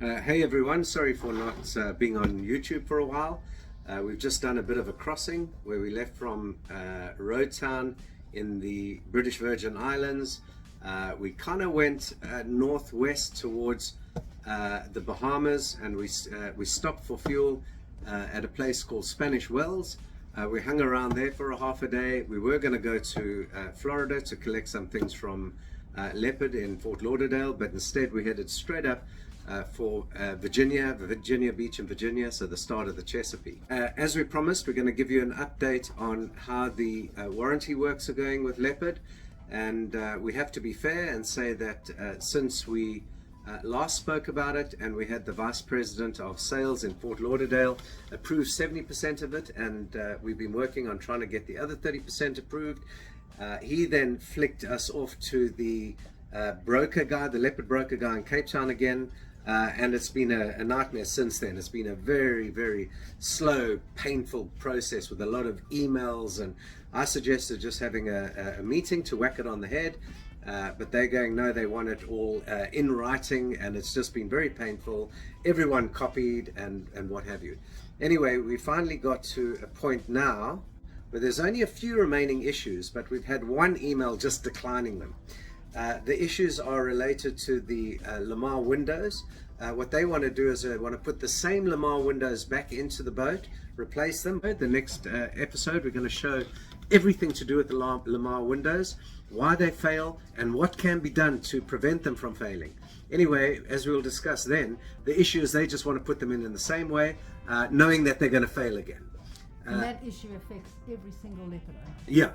Hey everyone, sorry for not being on YouTube for a while. We've just done a bit of a crossing where we left from Road Town in the British Virgin Islands. We kind of went northwest towards the Bahamas, and we stopped for fuel at a place called Spanish Wells. We hung around there for a half a day. We were going to go to Florida to collect some things from Leopard in Fort Lauderdale, but instead we headed straight up for Virginia Beach in Virginia, so the start of the Chesapeake. As we promised, we're going to give you an update on how the warranty works are going with Leopard, and we have to be fair and say that since we last spoke about it, and we had the Vice President of Sales in Fort Lauderdale approve 70% of it, and we've been working on trying to get the other 30% approved. He then flicked us off to the broker guy, the Leopard broker guy in Cape Town again, and it's been a nightmare since then. It's been a very, very slow, painful process with a lot of emails, and I suggested just having a meeting to whack it on the head, but they're going, no, they want it all in writing, and it's just been very painful. Everyone copied and what have you. Anyway, we finally got to a point now where there's only a few remaining issues, but we've had one email just declining them. The issues are related to the Lewmar windows. What they want to do is they want to put the same Lewmar windows back into the boat, replace them. The next episode, we're going to show everything to do with the Lewmar windows, why they fail, and what can be done to prevent them from failing. Anyway, as we'll discuss then, the issue is they just want to put them in the same way, knowing that they're going to fail again. And that issue affects every single Leopard owner. Yeah,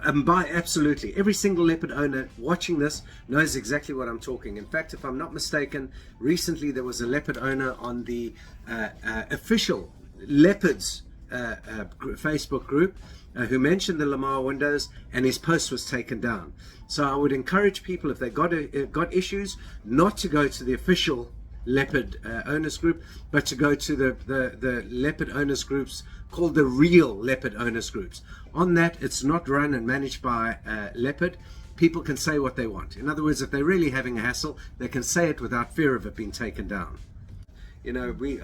absolutely. Every single Leopard owner watching this knows exactly what I'm talking. In fact, if I'm not mistaken, recently there was a Leopard owner on the official Leopards Facebook group who mentioned the Lewmar windows, and his post was taken down. So I would encourage people, if they got issues, not to go to the official Leopard owners group, but to go to the Leopard owners groups called the real Leopard owners groups. On that, it's not run and managed by Leopard. People can say what they want. In other words, if they're really having a hassle, they can say it without fear of it being taken down. You know, we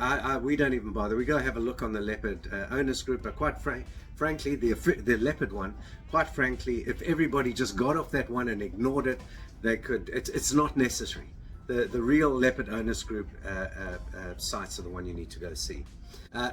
don't even bother. We go have a look on the Leopard owners group, but quite frankly, the Leopard one, quite frankly, if everybody just got off that one and ignored it, they could. It's not necessary. The real Leopard owners group sites are the one you need to go see.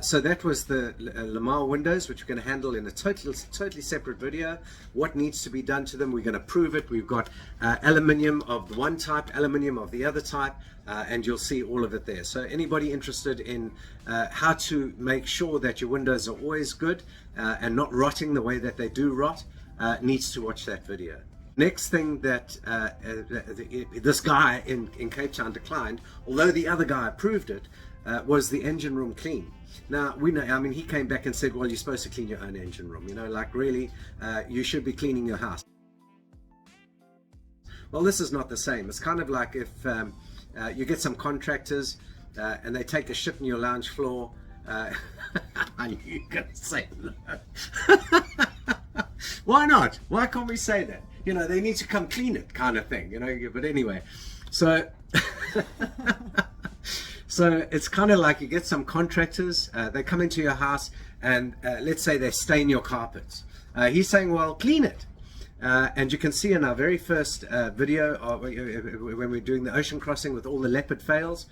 So that was the Lewmar windows, which we're going to handle in a totally separate video. What needs to be done to them, we're going to prove it. We've got aluminium of one type, aluminium of the other type, and you'll see all of it there. So anybody interested in how to make sure that your windows are always good and not rotting the way that they do rot, needs to watch that video. Next thing that this guy in Cape Town declined, although the other guy approved it, was the engine room clean. Now, we know, I mean, he came back and said, well, you're supposed to clean your own engine room. You know, like really, you should be cleaning your house. Well, this is not the same. It's kind of like if you get some contractors and they take a shit in your lounge floor. I knew you were going to say no. Why not? Why can't we say that? You know, they need to come clean it, kind of thing, you know. But anyway, so so it's kind of like you get some contractors, they come into your house and let's say they stain your carpets. He's saying, well, clean it. And you can see in our very first video when we're doing the ocean crossing with all the Leopard fails,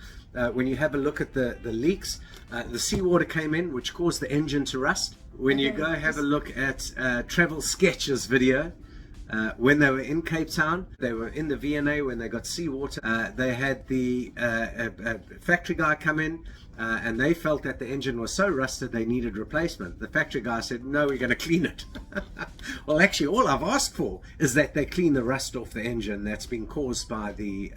when you have a look at the leaks, the seawater came in, which caused the engine to rust. When you go have a look at Travel Sketches video, when they were in Cape Town, they were in the V&A when they got seawater. They had the factory guy come in and they felt that the engine was so rusted they needed replacement. The factory guy said, no, we're going to clean it. Well, actually, all I've asked for is that they clean the rust off the engine that's been caused by the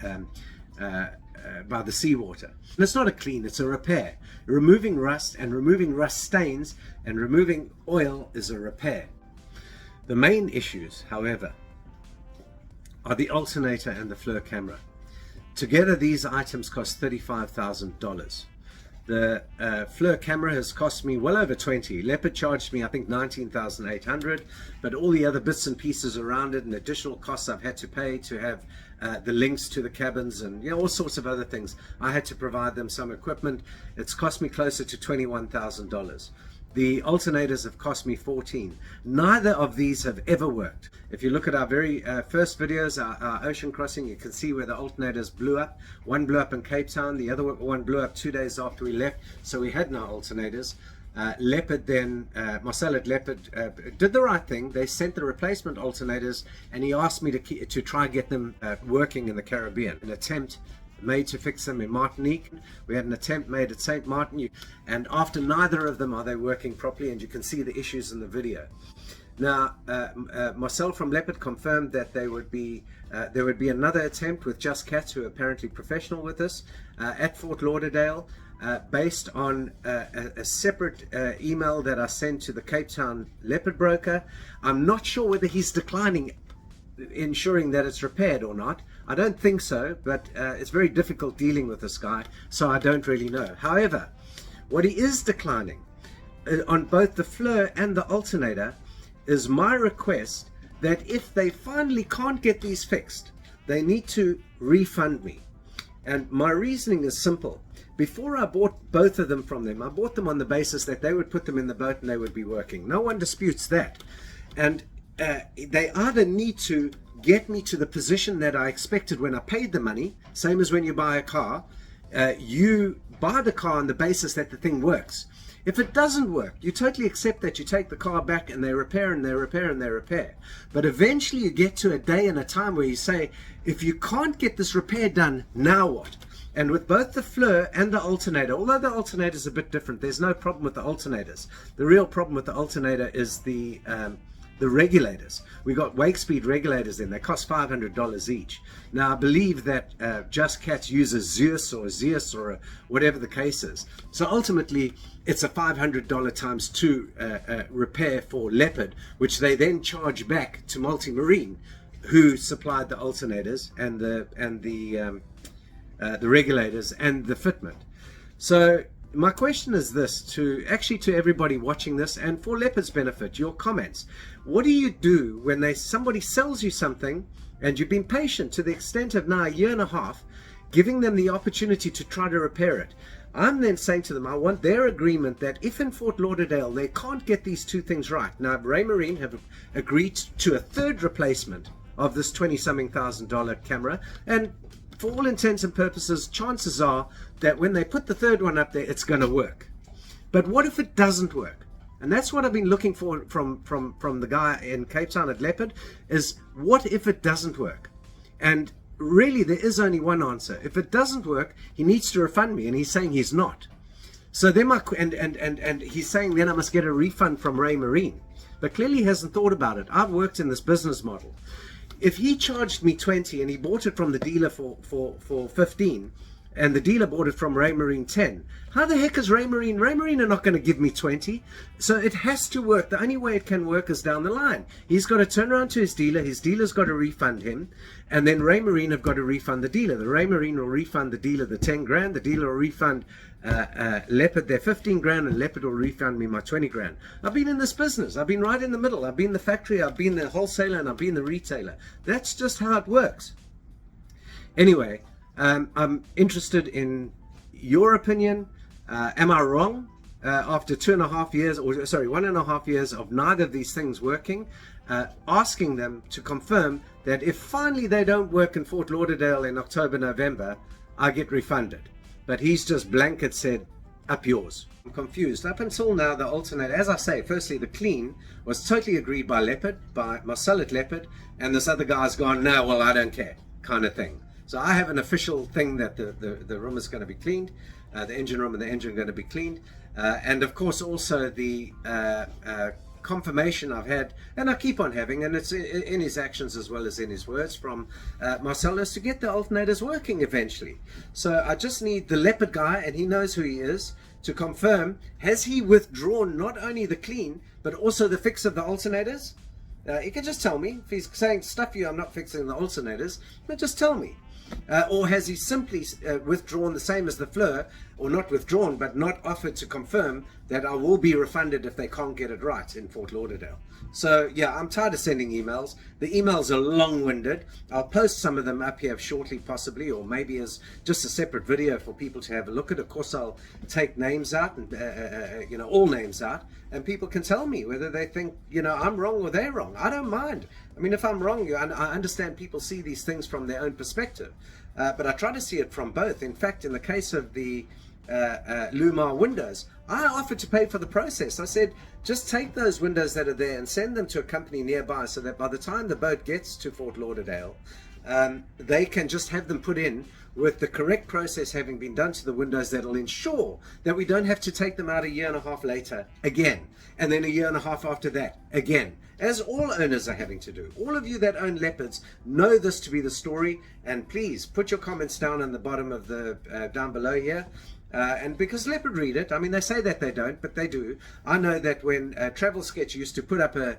seawater. And it's not a clean, it's a repair. Removing rust and removing rust stains and removing oil is a repair. The main issues, however, are the alternator and the FLIR camera. Together, these items cost $35,000. The FLIR camera has cost me well over 20. Leopard charged me, I think, 19,800, but all the other bits and pieces around it and additional costs I've had to pay to have the links to the cabins, and all sorts of other things. I had to provide them some equipment. It's cost me closer to $21,000. The alternators have cost me 14. Neither of these have ever worked. If you look at our very first videos, our ocean crossing, you can see where the alternators blew up. One blew up in Cape Town, the other one blew up 2 days after we left, so we had no alternators. Leopard then, Marcel at Leopard did the right thing. They sent the replacement alternators, and he asked me to try and get them working in the Caribbean. An attempt made to fix them in Martinique. We had an attempt made at St. Martin, and after neither of them are they working properly, and you can see the issues in the video. Now, Marcel from Leopard confirmed that there would be another attempt with Just Cats, who are apparently professional with this, at Fort Lauderdale, based on a separate email that I sent to the Cape Town Leopard broker. I'm not sure whether he's declining ensuring that it's repaired or not. I don't think so, but it's very difficult dealing with this guy, so I don't really know. However, what he is declining on both the FLIR and the alternator is my request that if they finally can't get these fixed, they need to refund me. And my reasoning is simple. Before I bought both of them from them, I bought them on the basis that they would put them in the boat and they would be working. No one disputes that. And they either need to get me to the position that I expected when I paid the money, same as when you buy a car. You buy the car on the basis that the thing works. If it doesn't work, you totally accept that. You take the car back and they repair and they repair and they repair. But eventually you get to a day and a time where you say, if you can't get this repair done, now what? And with both the FLIR and the alternator, although the alternator is a bit different, there's no problem with the alternators. The real problem with the alternator is the regulators. We got Wakespeed regulators in. They cost $500 each. Now I believe that Just Cats uses Zeus or whatever the case is. So ultimately it's a $500 times 2 repair for Leopard, which they then charge back to Multimarine, who supplied the alternators and the regulators and the fitment. So my question is this, to everybody watching this, and for Leopard's benefit, your comments. What do you do when somebody sells you something and you've been patient to the extent of now 1.5 years, giving them the opportunity to try to repair it? I'm then saying to them, I want their agreement that if in Fort Lauderdale they can't get these two things right. Now, Raymarine have agreed to a third replacement of this $20-something thousand camera, and for all intents and purposes, chances are that when they put the third one up there, it's going to work. But what if it doesn't work? And that's what I've been looking for from the guy in Cape Town at Leopard, is what if it doesn't work? And really, there is only one answer. If it doesn't work, he needs to refund me, and he's saying he's not. So then and he's saying then I must get a refund from Raymarine. But clearly he hasn't thought about it. I've worked in this business model. If he charged me 20 and he bought it from the dealer for 15, and the dealer bought it from Raymarine 10, how the heck is Raymarine? Raymarine are not going to give me 20. So it has to work. The only way it can work is down the line. He's got to turn around to his dealer's got to refund him, and then Raymarine have got to refund the dealer. The Raymarine will refund the dealer the 10 grand, the dealer will refund Leopard their 15 grand, and Leopard will refund me my 20 grand. I've been in this business. I've been right in the middle. I've been the factory, I've been the wholesaler, and I've been the retailer. That's just how it works. Anyway, I'm interested in your opinion. Am I wrong after 1.5 years of neither of these things working? Asking them to confirm that if finally they don't work in Fort Lauderdale in October, November, I get refunded. But he's just blanket said, up yours. I'm confused. Up until now, the alternator, as I say, firstly, the clean was totally agreed by Leopard, by Marcel at Leopard, and this other guy's gone, no, well, I don't care, kind of thing. So I have an official thing that the room is going to be cleaned, the engine room and the engine are going to be cleaned, and of course also the confirmation I've had, and I keep on having, and it's in his actions as well as in his words from Marcel, is to get the alternators working eventually. So I just need the Leopard guy, and he knows who he is, to confirm, has he withdrawn not only the clean but also the fix of the alternators? He can just tell me. If he's saying, stuff you, I'm not fixing the alternators, but just tell me. Or has he simply withdrawn the same as the FLIR, or not withdrawn, but not offered to confirm that I will be refunded if they can't get it right in Fort Lauderdale? So yeah, I'm tired of sending emails. The emails are long-winded. I'll post some of them up here shortly, possibly, or maybe as just a separate video for people to have a look at. Of course, I'll take names out, and you know, all names out, and people can tell me whether they think, you know, I'm wrong or they're wrong. I don't mind. I mean, if I'm wrong, I understand people see these things from their own perspective, but I try to see it from both. In fact, in the case of the Lewmar windows, I offered to pay for the process. I said, just take those windows that are there and send them to a company nearby, so that by the time the boat gets to Fort Lauderdale, they can just have them put in with the correct process having been done to the windows, that will ensure that we don't have to take them out a year and a half later again, and then a year and a half after that again, as all owners are having to do. All of you that own Leopards know this to be the story, and please put your comments down on the bottom of the down below here. And because Leopard read it, I mean, they say that they don't, but they do. I know that when Travel Sketch used to put up a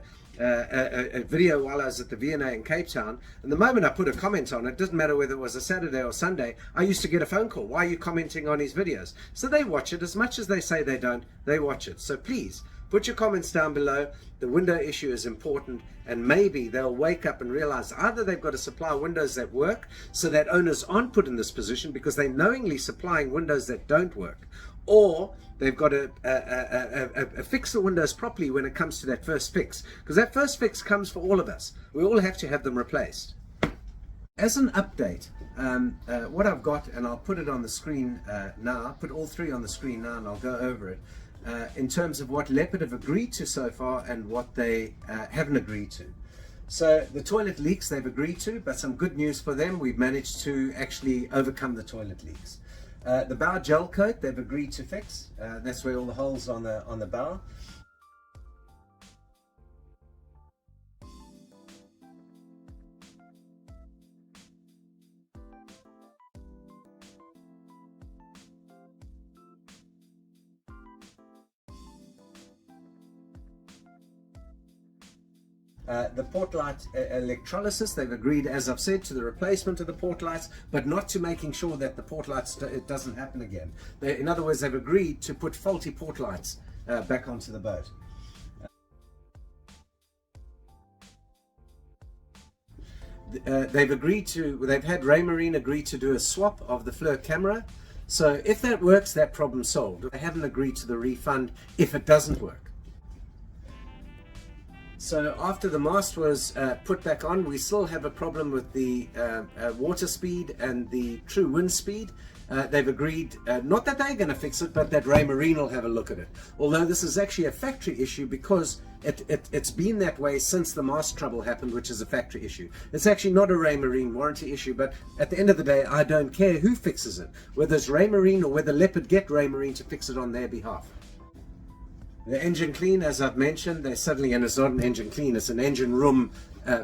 video while I was at the V&A in Cape Town, and the moment I put a comment on it, didn't matter whether it was a Saturday or Sunday, I used to get a phone call. Why are you commenting on his videos? So they watch it. As much as they say they don't, they watch it. So please put your comments down below. The window issue is important, and maybe they'll wake up and realize either they've got to supply windows that work so that owners aren't put in this position because they're knowingly supplying windows that don't work, or they've got to fix the windows properly when it comes to that first fix, because that first fix comes for all of us. We all have to have them replaced. As an update, what I've got, and I'll put it on the screen now, I'll put all three on the screen now and I'll go over it, in terms of what Leopard have agreed to so far and what they haven't agreed to. So the toilet leaks they've agreed to, but some good news for them, we've managed to actually overcome the toilet leaks. The bow gel coat they've agreed to fix. That's where all the holes on the bow. The port light electrolysis, they've agreed, as I've said, to the replacement of the port lights, but not to making sure that the port lights, it doesn't happen again. In other words, they've agreed to put faulty port lights back onto the boat. They've had Raymarine agree to do a swap of the FLIR camera. So if that works, that problem's solved. They haven't agreed to the refund if it doesn't work. So after the mast was put back on, we still have a problem with the water speed and the true wind speed. They've agreed, not that they're going to fix it, but that Raymarine will have a look at it. Although this is actually a factory issue, because it's been that way since the mast trouble happened, which is a factory issue. It's actually not a Raymarine warranty issue, but at the end of the day, I don't care who fixes it, whether it's Raymarine or whether Leopard get Raymarine to fix it on their behalf. The engine clean, as I've mentioned, and it's not an engine clean, it's an engine room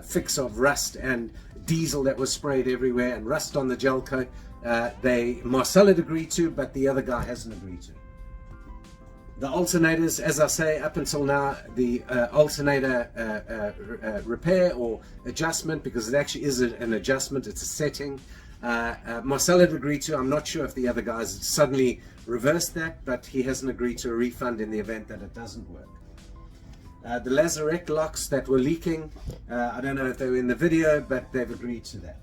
fix of rust and diesel that was sprayed everywhere and rust on the gel coat. Marcel had agreed to, but the other guy hasn't agreed to. The alternators, as I say, up until now, the alternator repair or adjustment, because it actually is an adjustment, it's a setting. Marcel had agreed to. I'm not sure if the other guys suddenly reversed that, but he hasn't agreed to a refund in the event that it doesn't work. The Lazarette locks that were leaking, I don't know if they were in the video, but they've agreed to that.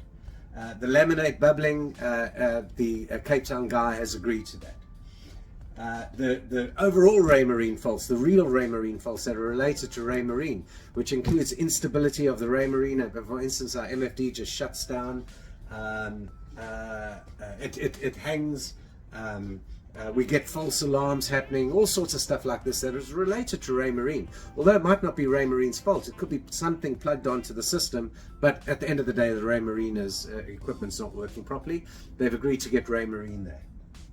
The laminate bubbling, the Cape Town guy has agreed to that. The overall Raymarine faults, the real Raymarine faults that are related to Raymarine, which includes instability of the Raymarine. For instance, our MFD just shuts down. It hangs, we get false alarms happening, all sorts of stuff like this that is related to Raymarine. Although it might not be Raymarine's fault, it could be something plugged onto the system, but at the end of the day, the Raymarine equipment's not working properly. They've agreed to get Raymarine there.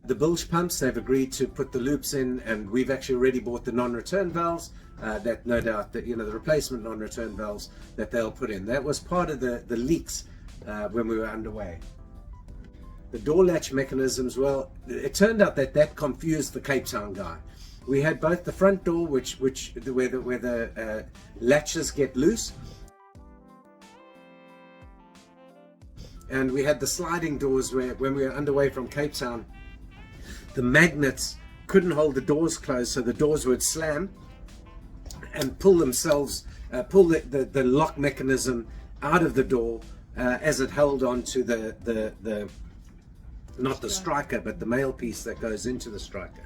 The bilge pumps, they've agreed to put the loops in, and we've actually already bought the non-return valves, that no doubt that, you know, the replacement non-return valves that they'll put in. That was part of the leaks when we were underway. The door latch mechanisms, well, it turned out that confused the Cape Town guy. We had both the front door, where the latches get loose, and we had the sliding doors where when we were underway from Cape Town, the magnets couldn't hold the doors closed, so the doors would slam and pull themselves, pull the lock mechanism out of the door as it held on to the not the striker, but the male piece that goes into the striker.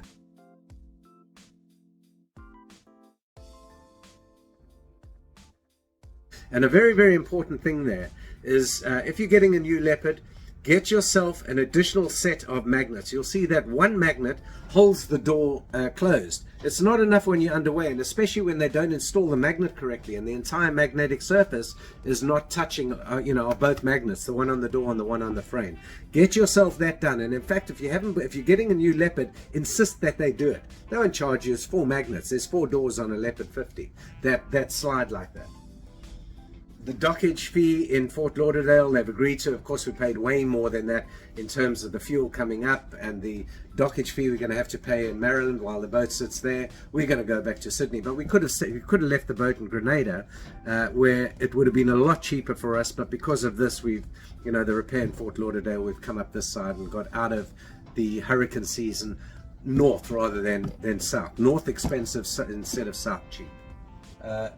And a very, very important thing there is if you're getting a new Leopard, get yourself an additional set of magnets. You'll see that one magnet holds the door closed. It's not enough when you're underway, and especially when they don't install the magnet correctly and the entire magnetic surface is not touching, you know, both magnets, the one on the door and the one on the frame. Get yourself that done. And in fact, if you're getting a new Leopard, insist that they do it. They won't charge you. It's 4 magnets. There's 4 doors on a Leopard 50 that slide like that. The dockage fee in Fort Lauderdale, they've agreed to. Of course, we paid way more than that in terms of the fuel coming up, and the dockage fee we're going to have to pay in Maryland while the boat sits there. We're going to go back to Sydney, but we could have left the boat in Grenada, where it would have been a lot cheaper for us. But because of this, we've, you know, the repair in Fort Lauderdale, we've come up this side and got out of the hurricane season north rather than south. North expensive instead of south cheap.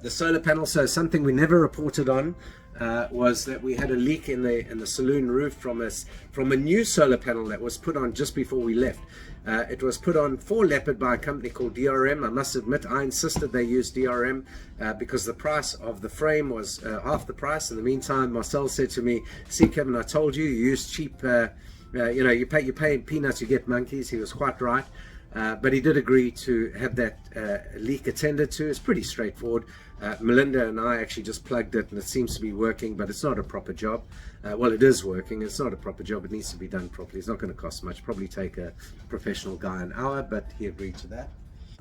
The solar panel, so something we never reported on was that we had a leak in the saloon roof from a new solar panel that was put on just before we left. It was put on for Leopard by a company called DRM. I must admit, I insisted they use DRM because the price of the frame was half the price. In the meantime, Marcel said to me, "See, Kevin, I told you, you use cheap, you know, you pay peanuts, you get monkeys." He was quite right. But he did agree to have that leak attended to. It's pretty straightforward. Melinda and I actually just plugged it, and it seems to be working, but it's not a proper job. Well, it is working. It's not a proper job. It needs to be done properly. It's not going to cost much. Probably take a professional guy an hour, but he agreed to that.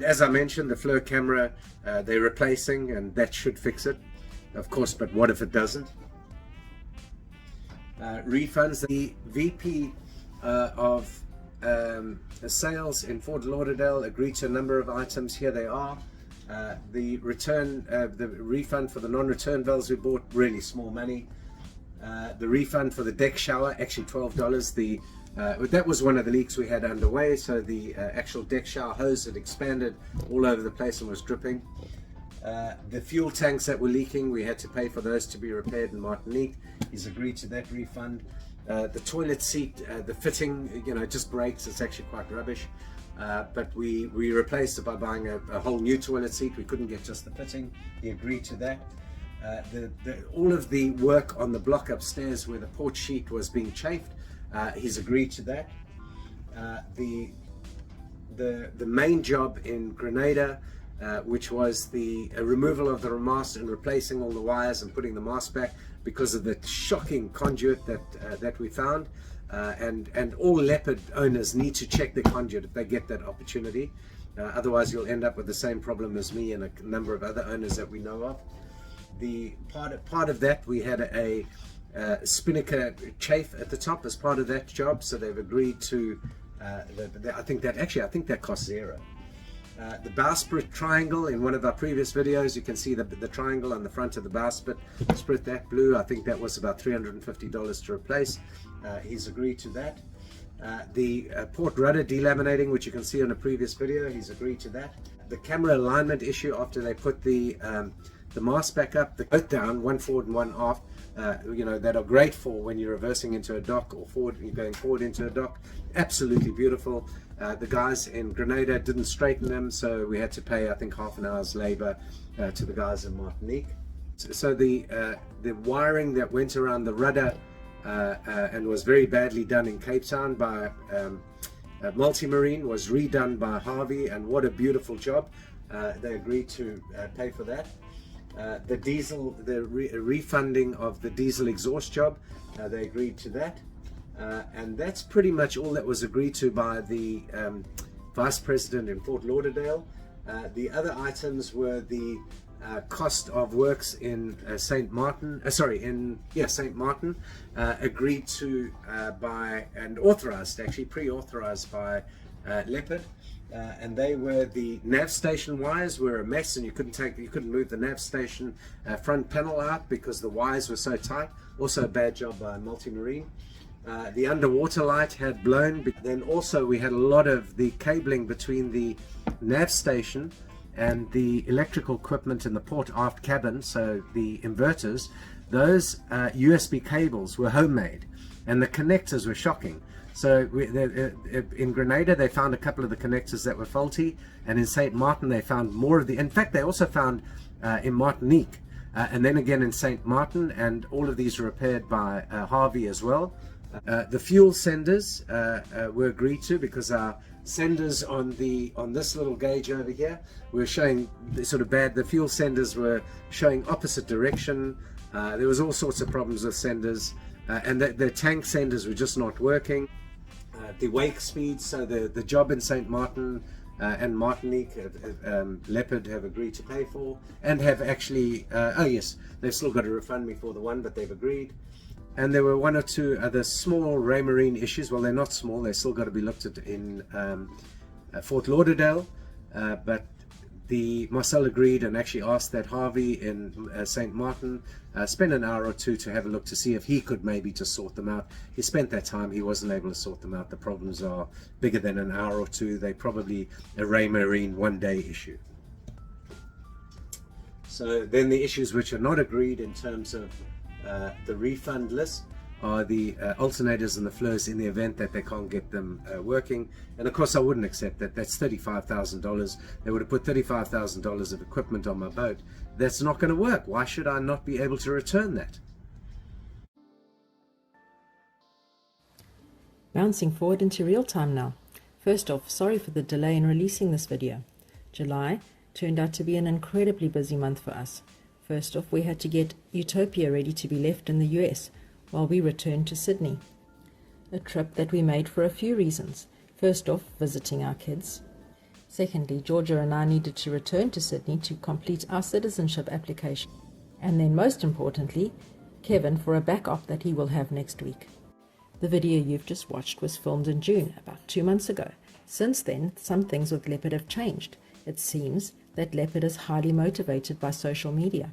As I mentioned, the FLIR camera, they're replacing, and that should fix it, of course, but what if it doesn't? Refunds. The VP of sales in Fort Lauderdale agreed to a number of items. Here they are. The refund for the non-return valves we bought, really small money. The refund for the deck shower, actually $12. That was one of the leaks we had underway, so the actual deck shower hose had expanded all over the place and was dripping. The fuel tanks that were leaking, we had to pay for those to be repaired in Martinique. He's agreed to that refund. The toilet seat, the fitting, you know, just breaks. It's actually quite rubbish. But we replaced it by buying a whole new toilet seat. We couldn't get just the fitting. He agreed to that. All of the work on the block upstairs where the porch sheet was being chafed, he's agreed to that. The main job in Grenada, which was the removal of the mast and replacing all the wires and putting the mast back because of the shocking conduit that we found. And all Leopard owners need to check their conduit if they get that opportunity. Otherwise you'll end up with the same problem as me and a number of other owners that we know of. The part of that, we had a spinnaker chafe at the top as part of that job, so they've agreed to I think that costs $0. The bowsprit triangle, in one of our previous videos you can see the triangle on the front of the bowsprit sprit, that blue, I think that was about $350 to replace. He's agreed to that. The port rudder delaminating, which you can see on a previous video, he's agreed to that. The camera alignment issue after they put the mast back up, the both down, one forward and one aft, you know, that are great for when you're reversing into a dock or you're going forward into a dock. Absolutely beautiful. The guys in Grenada didn't straighten them, so we had to pay, I think, half an hour's labor to the guys in Martinique. So the wiring that went around the rudder and was very badly done in Cape Town by Multimarine was redone by Harvey, and what a beautiful job. They agreed to pay for that. The diesel, refunding of the diesel exhaust job, they agreed to that. And that's pretty much all that was agreed to by the Vice President in Fort Lauderdale. The other items were the cost of works in St. Martin, St. Martin, agreed to by and authorized, actually pre-authorized by Leopard, and they were the nav station wires were a mess, and you couldn't move the nav station front panel out because the wires were so tight. Also a bad job by Multimarine. The underwater light had blown, but then also we had a lot of the cabling between the nav station and the electrical equipment in the port aft cabin, so the inverters. Those USB cables were homemade, and the connectors were shocking. So in Grenada they found a couple of the connectors that were faulty, and in St. Martin they found more of the, in fact they also found in Martinique, and then again in St. Martin, and all of these were repaired by Harvey as well. The fuel senders were agreed to, because our senders on this little gauge over here were showing sort of bad. The fuel senders were showing opposite direction. There was all sorts of problems with senders, and the tank senders were just not working. The Wakespeed, so the job in St. Martin and Martinique, Leopard have agreed to pay for, and have actually, oh yes, they've still got to refund me for the one, but they've agreed. And there were one or two other small Raymarine issues. Well, they're not small, they've still got to be looked at in Fort Lauderdale, but Marcel agreed and actually asked that Harvey in St. Martin spend an hour or two to have a look to see if he could maybe just sort them out. He spent that time, he wasn't able to sort them out. The problems are bigger than an hour or two. They're probably a Raymarine one-day issue. So then the issues which are not agreed in terms of the refund list are the alternators and the FLIRs in the event that they can't get them working. And of course I wouldn't accept that. That's $35,000. They would have put $35,000 of equipment on my boat. That's not going to work. Why should I not be able to return that? Bouncing forward into real time now. First off, sorry for the delay in releasing this video. July turned out to be an incredibly busy month for us. First off, we had to get Utopia ready to be left in the US while we returned to Sydney. A trip that we made for a few reasons. First off, visiting our kids. Secondly, Georgia and I needed to return to Sydney to complete our citizenship application. And then most importantly, Kevin for a backup that he will have next week. The video you've just watched was filmed in June, about 2 months ago. Since then, some things with Leopard have changed. It seems that Leopard is highly motivated by social media.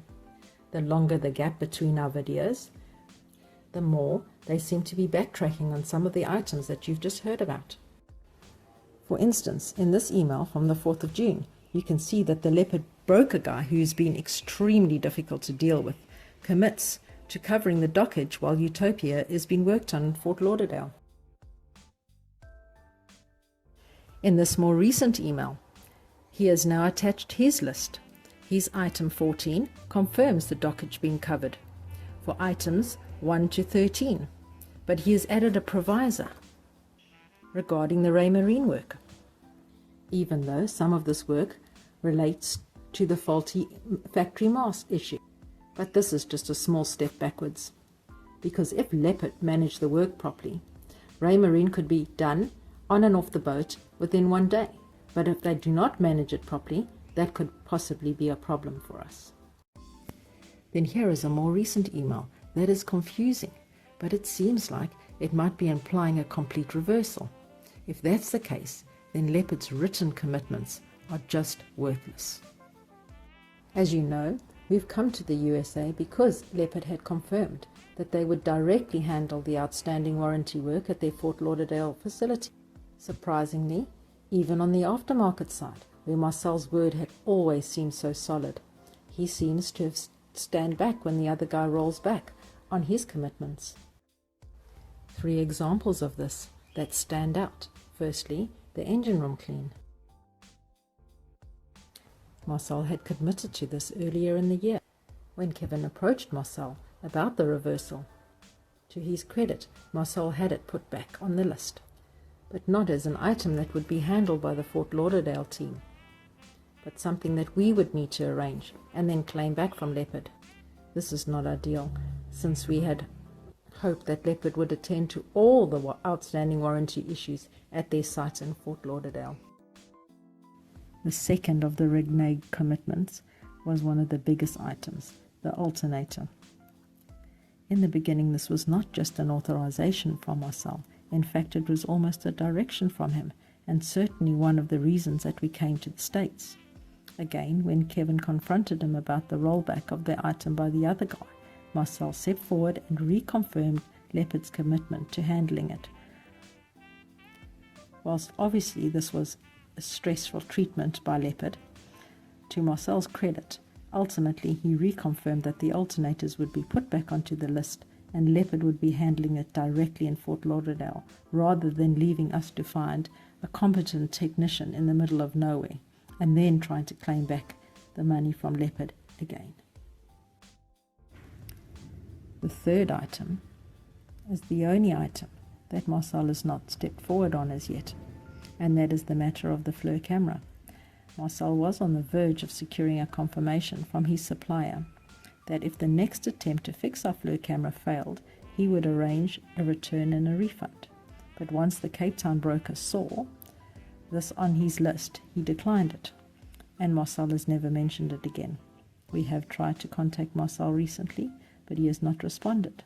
The longer the gap between our videos, the more they seem to be backtracking on some of the items that you've just heard about. For instance, in this email from the 4th of June, you can see that the Leopard broker guy, who's been extremely difficult to deal with, commits to covering the dockage while Utopia is being worked on in Fort Lauderdale. In this more recent email, he has now attached his list. His item 14 confirms the dockage being covered for items 1 to 13, but he has added a provisor regarding the Raymarine work, even though some of this work relates to the faulty factory mask issue. But this is just a small step backwards, because if Leopard managed the work properly, Raymarine could be done on and off the boat within 1 day. But if they do not manage it properly, that could possibly be a problem for us. Then here is a more recent email that is confusing, but it seems like it might be implying a complete reversal. If that's the case, then Leopard's written commitments are just worthless. As you know, we've come to the USA because Leopard had confirmed that they would directly handle the outstanding warranty work at their Fort Lauderdale facility. Surprisingly, even on the aftermarket side, where Marcel's word had always seemed so solid, he seems to stand back when the other guy rolls back on his commitments. 3 examples of this that stand out. Firstly, the engine room clean. Marcel had committed to this earlier in the year when Kevin approached Marcel about the reversal. To his credit, Marcel had it put back on the list, but not as an item that would be handled by the Fort Lauderdale team, but something that we would need to arrange and then claim back from Leopard. This is not ideal, since we had hoped that Leopard would attend to all the outstanding warranty issues at their site in Fort Lauderdale. The second of the reneged commitments was one of the biggest items, the alternator. In the beginning, this was not just an authorization from Marcel. In fact, it was almost a direction from him, and certainly one of the reasons that we came to the States. Again, when Kevin confronted him about the rollback of the item by the other guy, Marcel stepped forward and reconfirmed Leopard's commitment to handling it. Whilst obviously this was a stressful treatment by Leopard, to Marcel's credit, ultimately he reconfirmed that the alternators would be put back onto the list and Leopard would be handling it directly in Fort Lauderdale, rather than leaving us to find a competent technician in the middle of nowhere and then trying to claim back the money from Leopard again. The third item is the only item that Marcel has not stepped forward on as yet, and that is the matter of the FLIR camera. Marcel was on the verge of securing a confirmation from his supplier that if the next attempt to fix our FLIR camera failed, he would arrange a return and a refund. But once the Cape Town broker saw this on his list, he declined it, and Marcel has never mentioned it again. We have tried to contact Marcel recently, but he has not responded.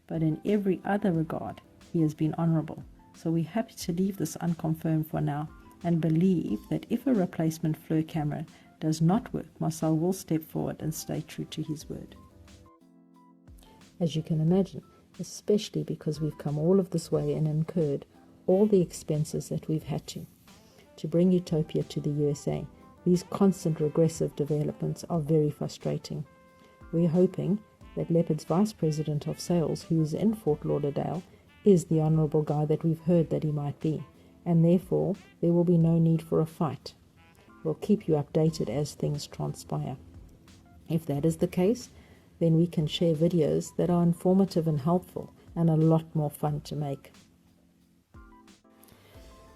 But in every other regard, he has been honourable, so we're happy to leave this unconfirmed for now and believe that if a replacement FLIR camera does not work, Marcel will step forward and stay true to his word. As you can imagine, especially because we've come all of this way and incurred all the expenses that we've had to bring Utopia to the USA, these constant regressive developments are very frustrating. We're hoping that Leopard's Vice President of Sales, who is in Fort Lauderdale, is the honourable guy that we've heard that he might be, and therefore there will be no need for a fight. We'll keep you updated as things transpire. If that is the case, then we can share videos that are informative and helpful and a lot more fun to make.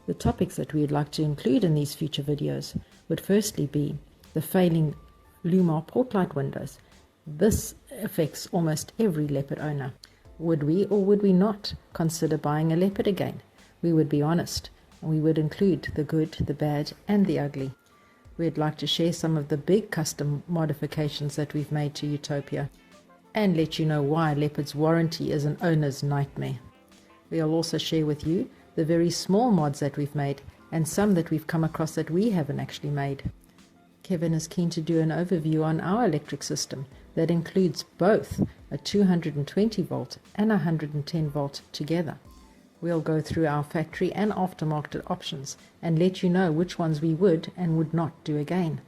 The topics that we'd like to include in these future videos would firstly be the failing Lewmar port light windows. This affects almost every Leopard owner. Would we or would we not consider buying a Leopard again? We would be honest, and we would include the good, the bad, and the ugly. We'd like to share some of the big custom modifications that we've made to Utopia, and let you know why Leopard's warranty is an owner's nightmare. We'll also share with you the very small mods that we've made, and some that we've come across that we haven't actually made. Kevin is keen to do an overview on our electric system that includes both a 220 volt and 110 volt together. We'll go through our factory and aftermarket options and let you know which ones we would and would not do again.